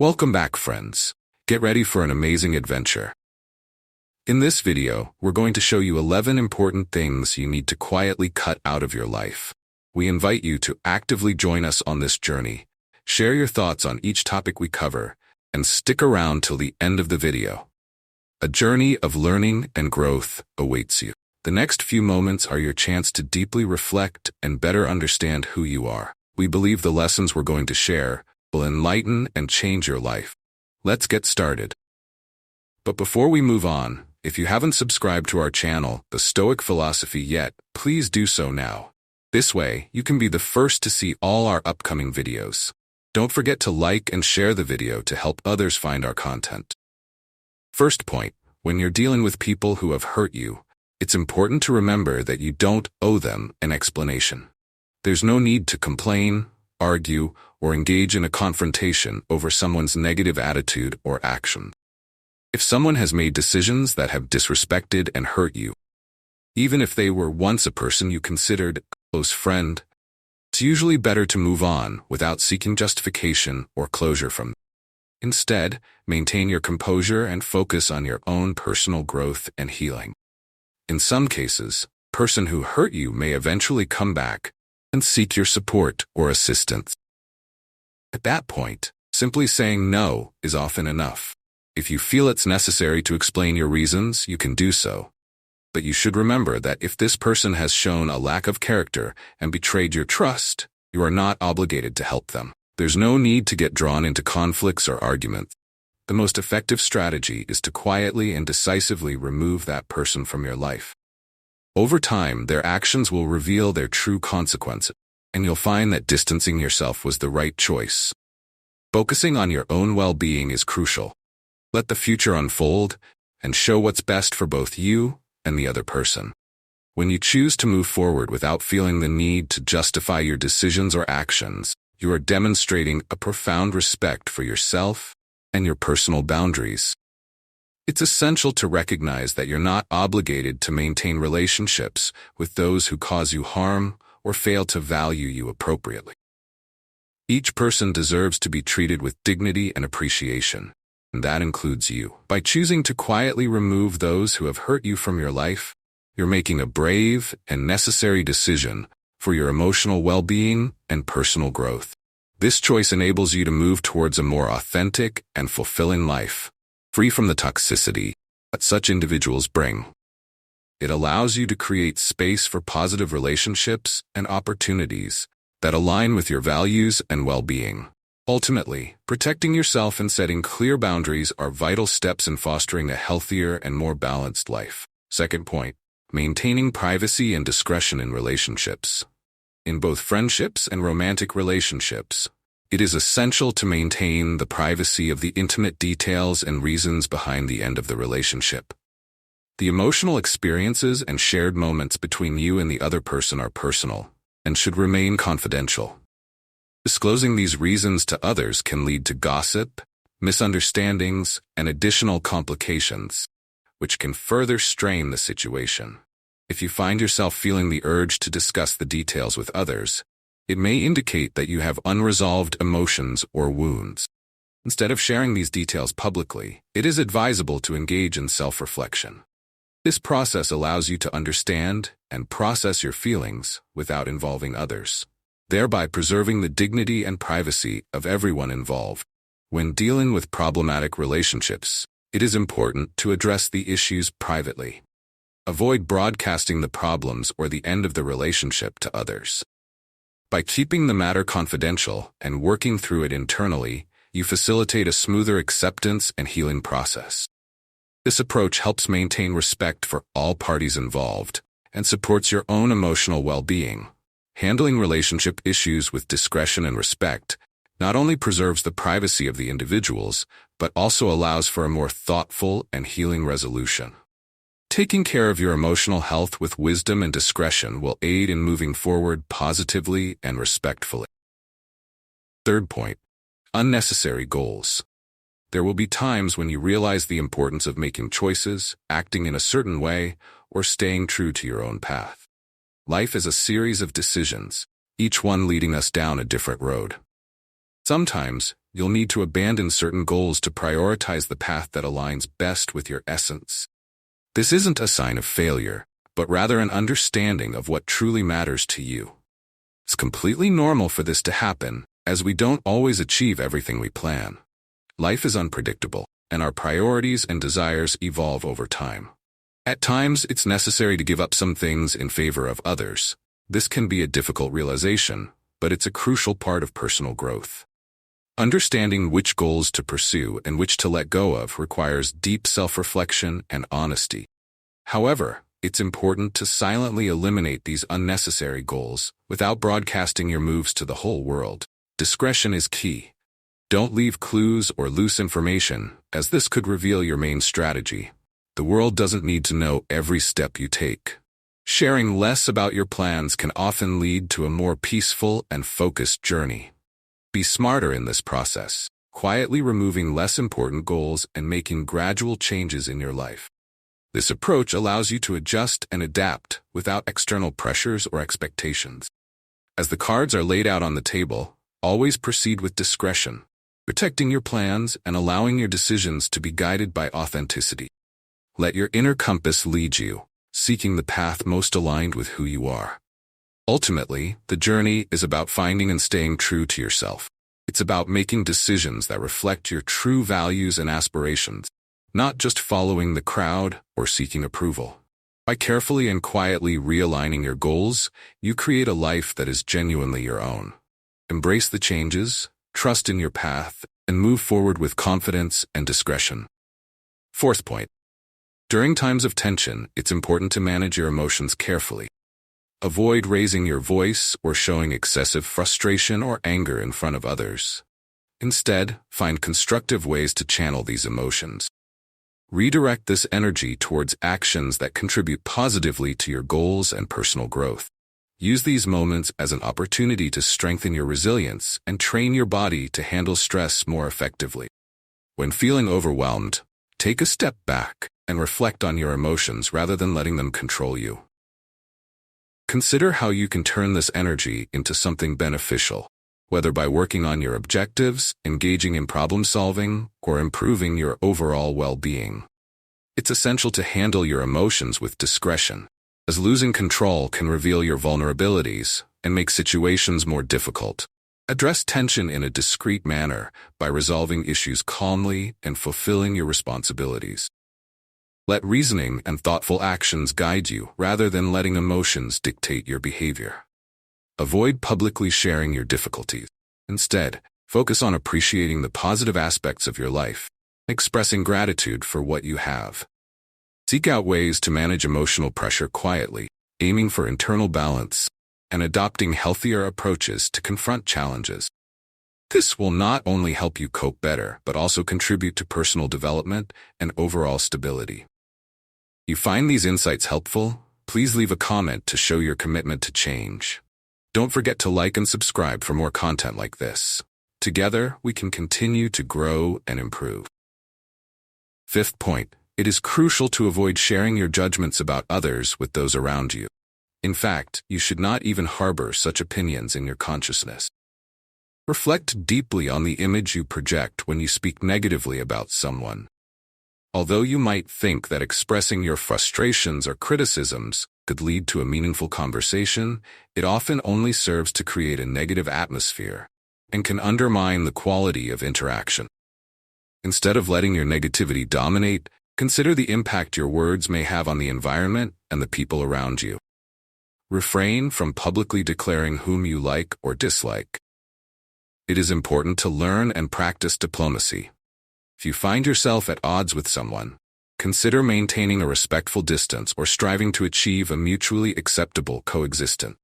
Welcome back, friends. Get ready for an amazing adventure. In this video, we're going to show you 11 important things you need to quietly cut out of your life. We invite you to actively join us on this journey. Share your thoughts on each topic we cover, and stick around till the end of the video. A journey of learning and growth awaits you. The next few moments are your chance to deeply reflect and better understand who you are. We believe the lessons we're going to share will enlighten and change your life. Let's get started. But before we move on, if you haven't subscribed to our channel, The Stoic Philosophy, yet, please do so now. This way, you can be the first to see all our upcoming videos. Don't forget to like and share the video to help others find our content. First point, when you're dealing with people who have hurt you, it's important to remember that you don't owe them an explanation. There's no need to complain, argue, or engage in a confrontation over someone's negative attitude or action. If someone has made decisions that have disrespected and hurt you, even if they were once a person you considered a close friend, it's usually better to move on without seeking justification or closure from them. Instead, maintain your composure and focus on your own personal growth and healing. In some cases, the person who hurt you may eventually come back and seek your support or assistance. At that point, simply saying no is often enough. If you feel it's necessary to explain your reasons, you can do so. But you should remember that if this person has shown a lack of character and betrayed your trust, you are not obligated to help them. There's no need to get drawn into conflicts or arguments. The most effective strategy is to quietly and decisively remove that person from your life. Over time, their actions will reveal their true consequences, and you'll find that distancing yourself was the right choice. Focusing on your own well-being is crucial. Let the future unfold and show what's best for both you and the other person. When you choose to move forward without feeling the need to justify your decisions or actions, you are demonstrating a profound respect for yourself and your personal boundaries. It's essential to recognize that you're not obligated to maintain relationships with those who cause you harm or fail to value you appropriately. Each person deserves to be treated with dignity and appreciation, and that includes you. By choosing to quietly remove those who have hurt you from your life, you're making a brave and necessary decision for your emotional well-being and personal growth. This choice enables you to move towards a more authentic and fulfilling life, free from the toxicity that such individuals bring. It allows you to create space for positive relationships and opportunities that align with your values and well-being. Ultimately, protecting yourself and setting clear boundaries are vital steps in fostering a healthier and more balanced life. Second point, maintaining privacy and discretion in relationships. In both friendships and romantic relationships, it is essential to maintain the privacy of the intimate details and reasons behind the end of the relationship. The emotional experiences and shared moments between you and the other person are personal and should remain confidential. Disclosing these reasons to others can lead to gossip, misunderstandings, and additional complications, which can further strain the situation. If you find yourself feeling the urge to discuss the details with others, it may indicate that you have unresolved emotions or wounds. Instead of sharing these details publicly, it is advisable to engage in self-reflection. This process allows you to understand and process your feelings without involving others, thereby preserving the dignity and privacy of everyone involved. When dealing with problematic relationships, it is important to address the issues privately. Avoid broadcasting the problems or the end of the relationship to others. By keeping the matter confidential and working through it internally, you facilitate a smoother acceptance and healing process. This approach helps maintain respect for all parties involved and supports your own emotional well-being. Handling relationship issues with discretion and respect not only preserves the privacy of the individuals, but also allows for a more thoughtful and healing resolution. Taking care of your emotional health with wisdom and discretion will aid in moving forward positively and respectfully. Third point, unnecessary goals. There will be times when you realize the importance of making choices, acting in a certain way, or staying true to your own path. Life is a series of decisions, each one leading us down a different road. Sometimes, you'll need to abandon certain goals to prioritize the path that aligns best with your essence. This isn't a sign of failure, but rather an understanding of what truly matters to you. It's completely normal for this to happen, as we don't always achieve everything we plan. Life is unpredictable, and our priorities and desires evolve over time. At times, it's necessary to give up some things in favor of others. This can be a difficult realization, but it's a crucial part of personal growth. Understanding which goals to pursue and which to let go of requires deep self-reflection and honesty. However, it's important to silently eliminate these unnecessary goals without broadcasting your moves to the whole world. Discretion is key. Don't leave clues or loose information, as this could reveal your main strategy. The world doesn't need to know every step you take. Sharing less about your plans can often lead to a more peaceful and focused journey. Be smarter in this process, quietly removing less important goals and making gradual changes in your life. This approach allows you to adjust and adapt without external pressures or expectations. As the cards are laid out on the table, always proceed with discretion, protecting your plans and allowing your decisions to be guided by authenticity. Let your inner compass lead you, seeking the path most aligned with who you are. Ultimately, the journey is about finding and staying true to yourself. It's about making decisions that reflect your true values and aspirations, not just following the crowd or seeking approval. By carefully and quietly realigning your goals, you create a life that is genuinely your own. Embrace the changes, trust in your path, and move forward with confidence and discretion. Fourth point. During times of tension, it's important to manage your emotions carefully. Avoid raising your voice or showing excessive frustration or anger in front of others. Instead, find constructive ways to channel these emotions. Redirect this energy towards actions that contribute positively to your goals and personal growth. Use these moments as an opportunity to strengthen your resilience and train your body to handle stress more effectively. When feeling overwhelmed, take a step back and reflect on your emotions rather than letting them control you. Consider how you can turn this energy into something beneficial, whether by working on your objectives, engaging in problem solving, or improving your overall well-being. It's essential to handle your emotions with discretion, as losing control can reveal your vulnerabilities and make situations more difficult. Address tension in a discreet manner by resolving issues calmly and fulfilling your responsibilities. Let reasoning and thoughtful actions guide you rather than letting emotions dictate your behavior. Avoid publicly sharing your difficulties. Instead, focus on appreciating the positive aspects of your life, expressing gratitude for what you have. Seek out ways to manage emotional pressure quietly, aiming for internal balance, and adopting healthier approaches to confront challenges. This will not only help you cope better, but also contribute to personal development and overall stability. You find these insights helpful? Please leave a comment to show your commitment to change. Don't forget to like and subscribe for more content like this. Together, we can continue to grow and improve. Fifth point, it is crucial to avoid sharing your judgments about others with those around you. In fact, you should not even harbor such opinions in your consciousness. Reflect deeply on the image you project when you speak negatively about someone. Although you might think that expressing your frustrations or criticisms could lead to a meaningful conversation, it often only serves to create a negative atmosphere and can undermine the quality of interaction. Instead of letting your negativity dominate, consider the impact your words may have on the environment and the people around you. Refrain from publicly declaring whom you like or dislike. It is important to learn and practice diplomacy. If you find yourself at odds with someone, consider maintaining a respectful distance or striving to achieve a mutually acceptable coexistence.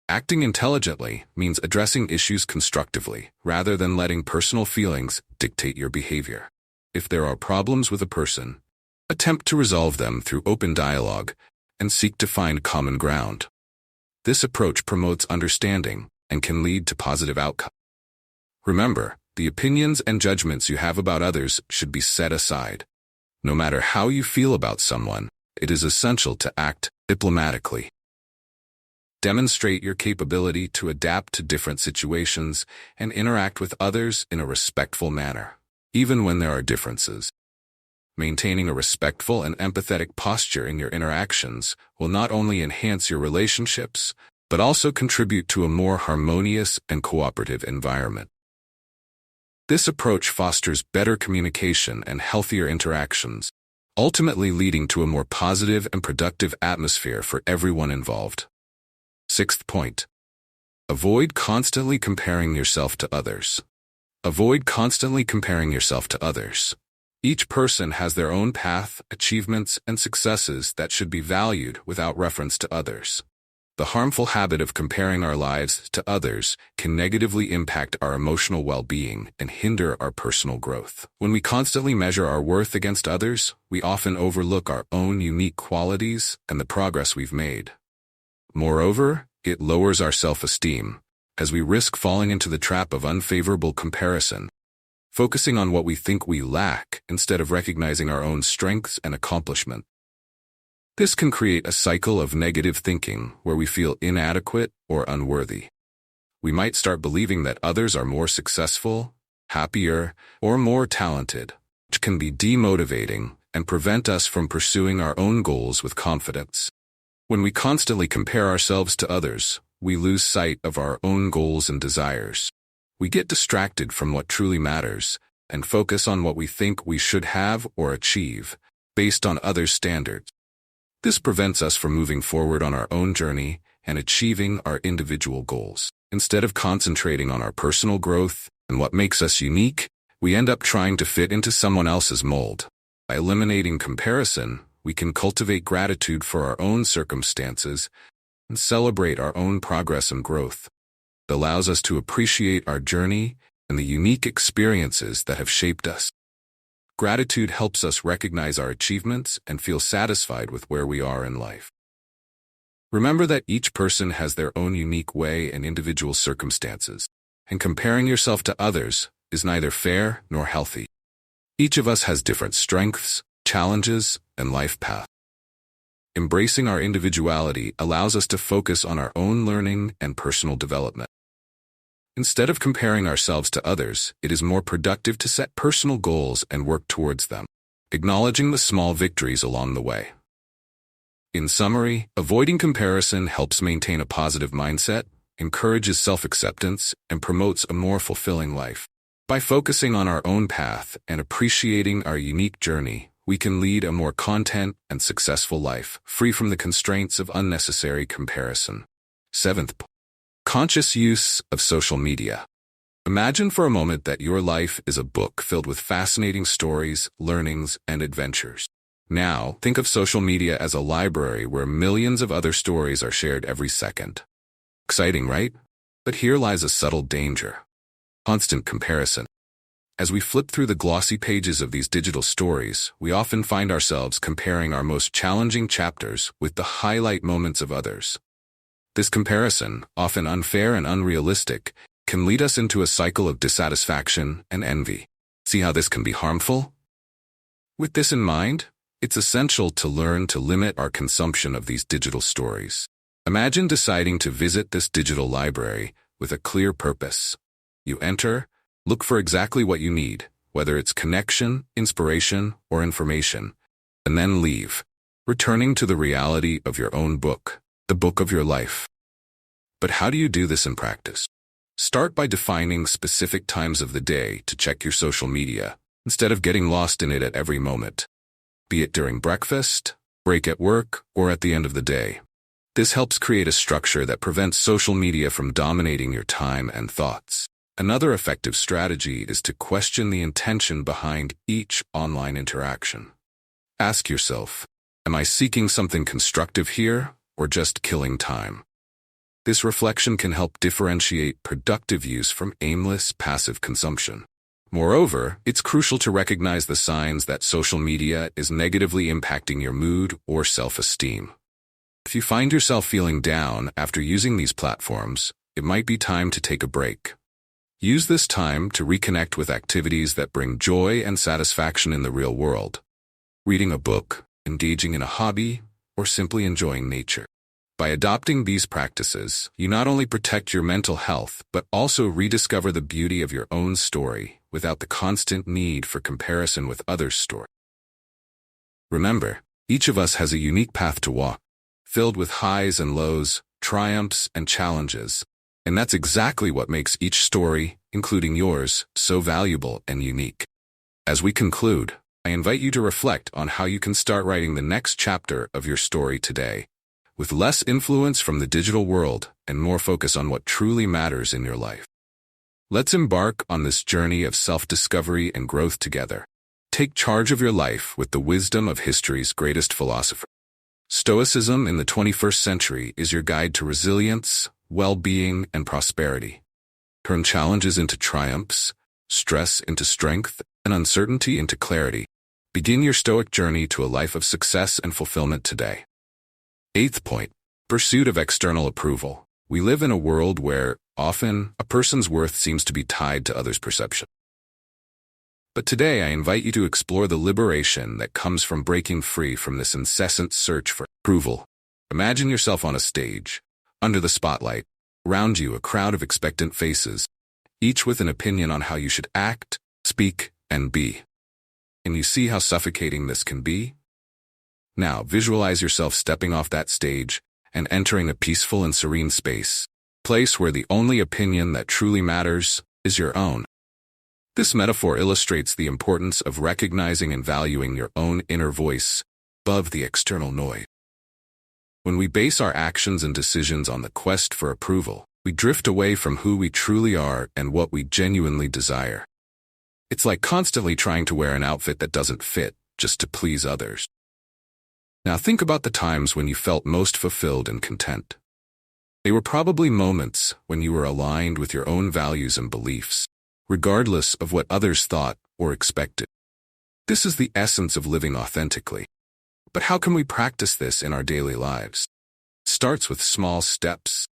Acting intelligently means addressing issues constructively, rather than letting personal feelings dictate your behavior. If there are problems with a person, attempt to resolve them through open dialogue and seek to find common ground. This approach promotes understanding and can lead to positive outcomes. Remember, the opinions and judgments you have about others should be set aside. No matter how you feel about someone, it is essential to act diplomatically. demonstrate your capability to adapt to different situations and interact with others in a respectful manner, even when there are differences. Maintaining a respectful and empathetic posture in your interactions will not only enhance your relationships, but also contribute to a more harmonious and cooperative environment. This approach fosters better communication and healthier interactions, ultimately leading to a more positive and productive atmosphere for everyone involved. Sixth point. Avoid constantly comparing yourself to others. Avoid constantly comparing yourself to others. Each person has their own path, achievements, and successes that should be valued without reference to others. The harmful habit of comparing our lives to others can negatively impact our emotional well-being and hinder our personal growth. When we constantly measure our worth against others, we often overlook our own unique qualities and the progress we've made. Moreover, it lowers our self-esteem, as we risk falling into the trap of unfavorable comparison, focusing on what we think we lack instead of recognizing our own strengths and accomplishments. This can create a cycle of negative thinking where we feel inadequate or unworthy. We might start believing that others are more successful, happier, or more talented, which can be demotivating and prevent us from pursuing our own goals with confidence. When we constantly compare ourselves to others, we lose sight of our own goals and desires. We get distracted from what truly matters and focus on what we think we should have or achieve based on others' standards. This prevents us from moving forward on our own journey and achieving our individual goals. Instead of concentrating on our personal growth and what makes us unique, we end up trying to fit into someone else's mold. By eliminating comparison, we can cultivate gratitude for our own circumstances and celebrate our own progress and growth. It allows us to appreciate our journey and the unique experiences that have shaped us. Gratitude helps us recognize our achievements and feel satisfied with where we are in life. Remember that each person has their own unique way and individual circumstances, and comparing yourself to others is neither fair nor healthy. Each of us has different strengths, challenges, and life paths. Embracing our individuality allows us to focus on our own learning and personal development. Instead of comparing ourselves to others, it is more productive to set personal goals and work towards them, acknowledging the small victories along the way. In summary, avoiding comparison helps maintain a positive mindset, encourages self-acceptance, and promotes a more fulfilling life. By focusing on our own path and appreciating our unique journey, we can lead a more content and successful life, free from the constraints of unnecessary comparison. Seventh, conscious use of social media. Imagine for a moment that your life is a book filled with fascinating stories, learnings, and adventures. Now, think of social media as a library where millions of other stories are shared every second. Exciting, right? But here lies a subtle danger: constant comparison. As we flip through the glossy pages of these digital stories, we often find ourselves comparing our most challenging chapters with the highlight moments of others. This comparison, often unfair and unrealistic, can lead us into a cycle of dissatisfaction and envy. See how this can be harmful? With this in mind, it's essential to learn to limit our consumption of these digital stories. Imagine deciding to visit this digital library with a clear purpose. You enter, look for exactly what you need, whether it's connection, inspiration, or information, and then leave, returning to the reality of your own book, the book of your life. But how do you do this in practice? Start by defining specific times of the day to check your social media, instead of getting lost in it at every moment. Be it during breakfast, break at work, or at the end of the day. This helps create a structure that prevents social media from dominating your time and thoughts. Another effective strategy is to question the intention behind each online interaction. Ask yourself, am I seeking something constructive here, or just killing time? This reflection can help differentiate productive use from aimless, passive consumption. Moreover, it's crucial to recognize the signs that social media is negatively impacting your mood or self-esteem. If you find yourself feeling down after using these platforms, it might be time to take a break. Use this time to reconnect with activities that bring joy and satisfaction in the real world. Reading a book, engaging in a hobby, or simply enjoying nature. By adopting these practices, you not only protect your mental health, but also rediscover the beauty of your own story without the constant need for comparison with others' stories. Remember, each of us has a unique path to walk, filled with highs and lows, triumphs and challenges, and that's exactly what makes each story, including yours, so valuable and unique. As we conclude, I invite you to reflect on how you can start writing the next chapter of your story today, with less influence from the digital world and more focus on what truly matters in your life. Let's embark on this journey of self-discovery and growth together. Take charge of your life with the wisdom of history's greatest philosopher. Stoicism in the 21st century is your guide to resilience, well-being, and prosperity. Turn challenges into triumphs, stress into strength, and uncertainty into clarity. Begin your Stoic journey to a life of success and fulfillment today. 8th point, pursuit of external approval. We live in a world where, often, a person's worth seems to be tied to others' perception. But today I invite you to explore the liberation that comes from breaking free from this incessant search for approval. Imagine yourself on a stage, under the spotlight, around you a crowd of expectant faces, each with an opinion on how you should act, speak, and be. And you see how suffocating this can be? Now, visualize yourself stepping off that stage and entering a peaceful and serene space, a place where the only opinion that truly matters is your own. This metaphor illustrates the importance of recognizing and valuing your own inner voice above the external noise. When we base our actions and decisions on the quest for approval, we drift away from who we truly are and what we genuinely desire. It's like constantly trying to wear an outfit that doesn't fit just to please others. Now think about the times when you felt most fulfilled and content. They were probably moments when you were aligned with your own values and beliefs, regardless of what others thought or expected. This is the essence of living authentically. But how can we practice this in our daily lives? It starts with small steps.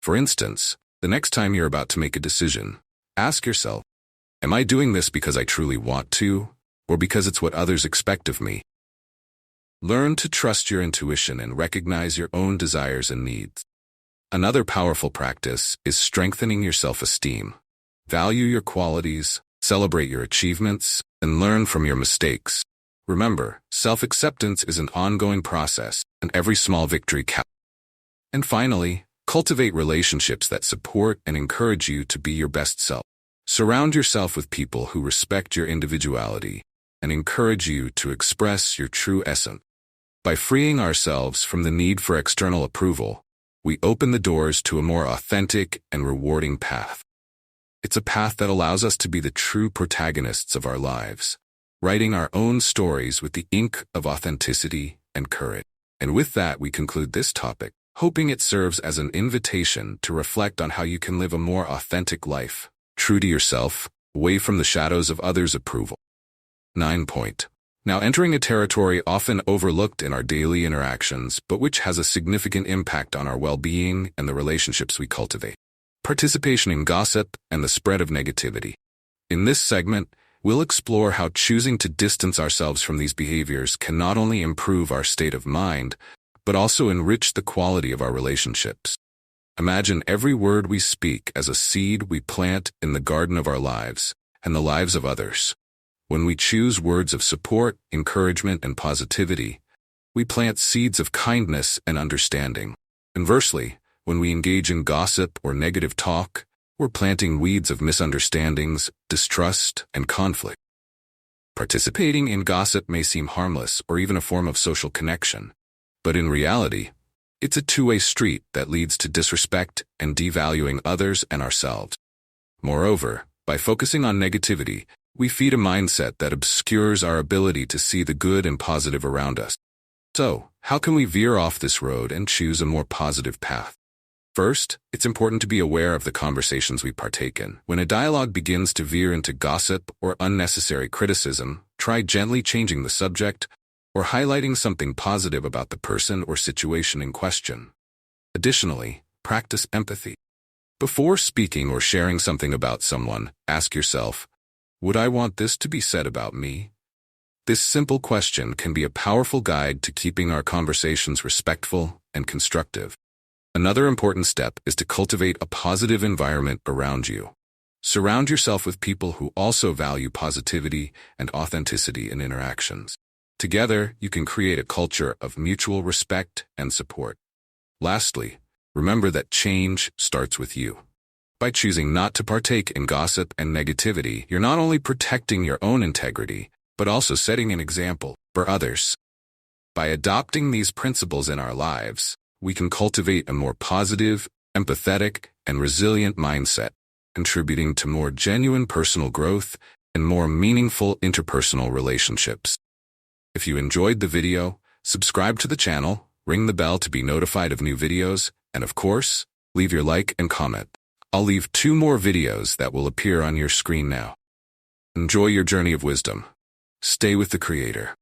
For instance, the next time you're about to make a decision, ask yourself, am I doing this because I truly want to, or because it's what others expect of me? Learn to trust your intuition and recognize your own desires and needs. Another powerful practice is strengthening your self-esteem. Value your qualities, celebrate your achievements, and learn from your mistakes. Remember, self-acceptance is an ongoing process, and every small victory counts. And finally, cultivate relationships that support and encourage you to be your best self. Surround yourself with people who respect your individuality and encourage you to express your true essence. By freeing ourselves from the need for external approval, we open the doors to a more authentic and rewarding path. It's a path that allows us to be the true protagonists of our lives, writing our own stories with the ink of authenticity and courage. And with that, we conclude this topic, hoping it serves as an invitation to reflect on how you can live a more authentic life, true to yourself, away from the shadows of others' approval. 9 point. Now entering a territory often overlooked in our daily interactions, but which has a significant impact on our well-being and the relationships we cultivate. Participation in gossip and the spread of negativity. In this segment, we'll explore how choosing to distance ourselves from these behaviors can not only improve our state of mind, but also enrich the quality of our relationships. Imagine every word we speak as a seed we plant in the garden of our lives and the lives of others. When we choose words of support, encouragement, and positivity, we plant seeds of kindness and understanding. Conversely, when we engage in gossip or negative talk, we're planting weeds of misunderstandings, distrust, and conflict. Participating in gossip may seem harmless or even a form of social connection, but in reality, it's a two-way street that leads to disrespect and devaluing others and ourselves. Moreover, by focusing on negativity, we feed a mindset that obscures our ability to see the good and positive around us. So, how can we veer off this road and choose a more positive path? First, it's important to be aware of the conversations we partake in. When a dialogue begins to veer into gossip or unnecessary criticism, try gently changing the subject or highlighting something positive about the person or situation in question. Additionally, practice empathy. Before speaking or sharing something about someone, ask yourself, would I want this to be said about me? This simple question can be a powerful guide to keeping our conversations respectful and constructive. Another important step is to cultivate a positive environment around you. Surround yourself with people who also value positivity and authenticity in interactions. Together, you can create a culture of mutual respect and support. Lastly, remember that change starts with you. By choosing not to partake in gossip and negativity, you're not only protecting your own integrity, but also setting an example for others. By adopting these principles in our lives, we can cultivate a more positive, empathetic, and resilient mindset, contributing to more genuine personal growth and more meaningful interpersonal relationships. If you enjoyed the video, subscribe to the channel, ring the bell to be notified of new videos, and of course, leave your like and comment. I'll leave 2 more videos that will appear on your screen now. Enjoy your journey of wisdom. Stay with the Creator.